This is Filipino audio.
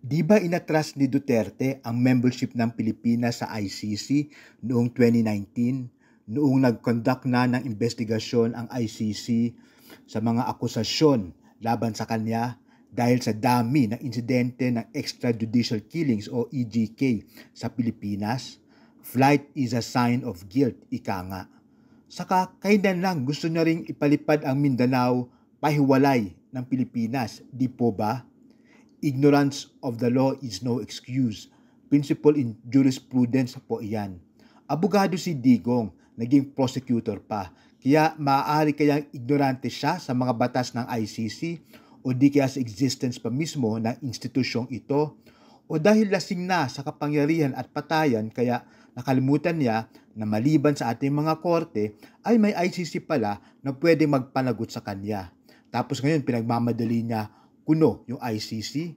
Di ba inatras ni Duterte ang membership ng Pilipinas sa ICC noong 2019, noong nag-conduct na ng investigasyon ang ICC sa mga akusasyon laban sa kanya dahil sa dami ng insidente ng extrajudicial killings o EJK sa Pilipinas? Flight is a sign of guilt, ika nga. Saka kailan lang gusto niya ring ipalipad ang Mindanao pahiwalay ng Pilipinas, di po ba? Ignorance of the law is no excuse. Principle in jurisprudence po iyan. Abogado si Digong, naging prosecutor pa. Kaya maaari kayang ignorante siya sa mga batas ng ICC o di kaya sa existence pa mismo ng institusyong ito o dahil lasing na sa kapangyarihan at patayan kaya nakalimutan niya na maliban sa ating mga korte ay may ICC pala na pwede magpanagot sa kanya. Tapos ngayon pinagmamadali niya kuno yung ICC.